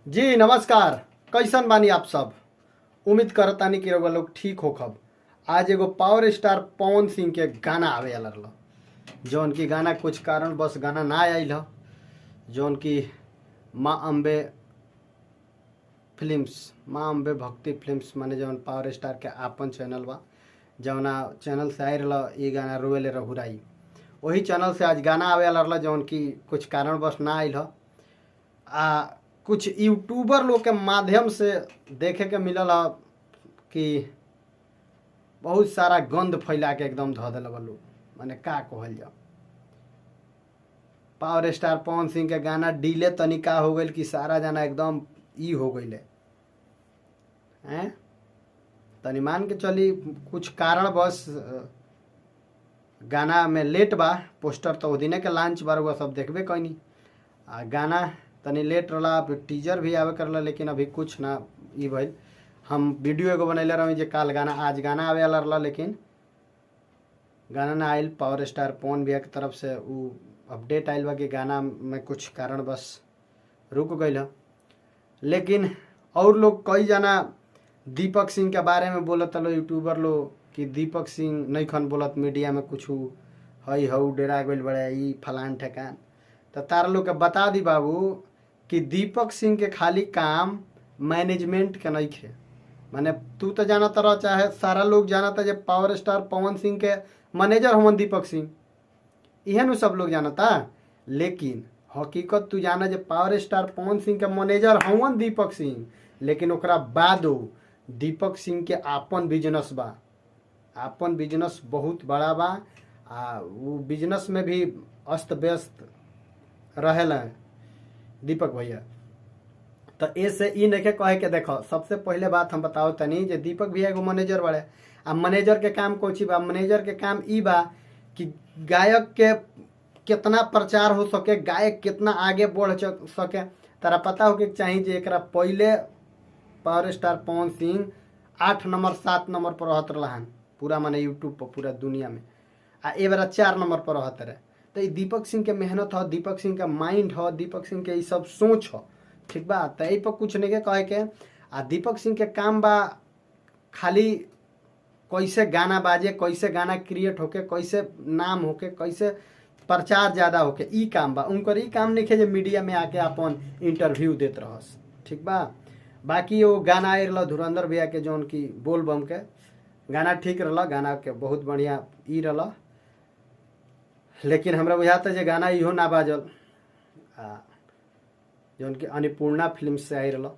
जी नमस्कार। कैसन बानी आप सब। उम्मीद करतानी कि रउआ लोग ठीक होखब। आज एगो पावर स्टार पवन सिंह के गाना आवे वाला रहल, जौन की गाना कुछ कारण बस गाना ना आइल ह, जौन की माँ अम्बे फिल्म्स, माँ अम्बे भक्ति फिल्म्स माने जौन पावर स्टार के आपन चैनल बा, जौना चैनल से आए रहल ये गाना रोवेले रहुराई, वही चैनल से आज गाना आवे वाला रहल, जौन की कुछ कारण बस ना आइल ह। कुछ यूट्यूबर लोग के माध्यम से देखे के मिलल ह कि बहुत सारा गंद फैला के एकदम धऽ देल बा लोग, माने का कहल जाओ। पावर स्टार पवन सिंह के गाना डीले तनिका हो गई कि सारा जाना एकदम ई हो गई हैं। तनी मान के चली कुछ कारण बस गाना में लेट बा। पोस्टर तो दिने के लॉन्च बार हुआ सब देखबे कैनी। गाना तनी लेट रहा, टीजर भी आवे करला, लेकिन अभी कुछ ना ई भइल। हम वीडियो एगो बनैले रही जे काल गाना आज गाना आवे वाला रहा, लेकिन गाना ना आइल। पावर स्टार पवन भैया की तरफ से उ अपडेट आइल बा कि गाना में कुछ कारण बस रुक गइल ह। लेकिन और लोग कई जना दीपक सिंह के बारे में बोलत लो, यूट्यूबर लोग, कि दीपक सिंह नहीं खन बोलत मीडिया में कुछ हई हऊ डेरा गइल बड़े ई फलान ठेकान। तो तार लोग के बता दी बाबू कि दीपक सिंह के खाली काम मैनेजमेंट के नहीं खे। माने तू तो जानता रह, चाहे सारा लोग जानता जे पावर स्टार पवन सिंह के मैनेजर हमन दीपक सिंह, इहे सब लोग जानता। लेकिन हकीकत तू जाना जे पावर स्टार पवन सिंह के मैनेजर हमन दीपक सिंह, लेकिन ओकरा बादो दीपक सिंह के आपन बिजनेस बा। आपन बिजनेस बहुत बड़ा बा। वो बिजनेस में भी अस्त व्यस्त रहेला दीपक भैया। तो ऐसे ई नहीं कहे के देखो, सबसे पहले बात हम बताओ तनी जे दीपक भैया एगो मैनेजर बड़े। आ मैनेजर के काम कोची बा? मैनेजर के काम ई बा कि गायक के कितना प्रचार हो सके, गायक कितना आगे बढ़ सके। तारा पता हो कि चाहिए जे एकरा पहले power star Pawan Singh 8 number 7 number पर रहत रहन पूरा, माने यूट्यूब पर पूरा दुनिया में। ए बार 4 नंबर पर रहत रहे। तो ये दीपक सिंह के मेहनत हो, दीपक सिंह का माइंड हो, दीपक सिंह के ये सब सोच हो, ठीक बा। तो यही पर कुछ नहीं के कहे के। दीपक सिंह के काम बा खाली कैसे गाना बाजे, कैसे गाना क्रिएट होके, कैसे नाम होके, कैसे प्रचार ज्यादा होके, ई काम बा उनकर। ई काम नहीं जे मीडिया में आके अपन इंटरव्यू देत रहस, ठीक बा। बाकी वो गाना आए रहा धुरंधर भैया के, जौन की बोल बम के गाना ठीक रहा, गाना के बहुत बढ़िया ई रहा। लेकिन हमरा बुझाता जे गाना इहो ना बाजल, जौन की अन्नपूर्णा फिल्म से आई रहा।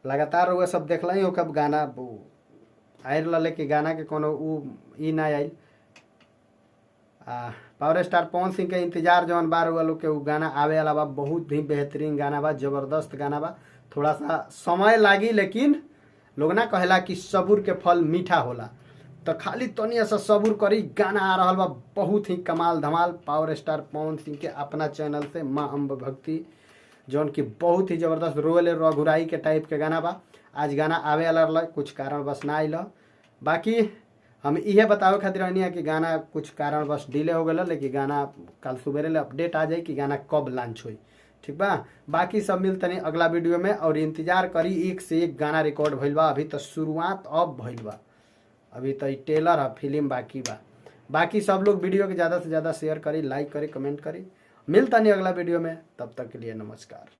लगातार वो सब देखल ही हो कब गाना आई रहा, लेकिन गाना के कोनो उ ई ना आयल। पावर स्टार पवन सिंह के इंतजार जौन बार हुआ लोग के उ गाना आवे वाला बा। बहुत ही बेहतरीन गाना बा, जबरदस्त गाना बा। थोड़ा सा समय लागी, लेकिन लोग ना कहेला कि सब्र के फल मीठा होला। तो खाली तनिया सा सब्र करी, गाना आ रहा बा बहुत ही कमाल धमाल। पावर स्टार पवन सिंह के अपना चैनल से माँ अम्ब भक्ति, जौन की बहुत ही जबरदस्त रोले रघुराई के टाइप के गाना बा। आज गाना आवे वाला रहा, कुछ कारण बस ना आइल। बाकी हम इहे बतावे खातिर रहनी है कि गाना कुछ कारण बस डिले हो गया, लेकिन गाना कल सुबेरे ले अपडेट आ जाए कि गाना कब लॉन्च हुई, ठीक बा। बाकी सब मिलतनी अगला वीडियो में, और इंतजार करी, एक से एक गाना रिकॉर्ड भइल बा। अभी तो शुरुआत अब भइल बा, अभी तो टेलर है, फिल्म बाकी बा। बाकी सब लोग वीडियो के ज़्यादा से ज़्यादा शेयर करी, लाइक करी, कमेंट करी। मिलता नहीं अगला वीडियो में, तब तक के लिए नमस्कार।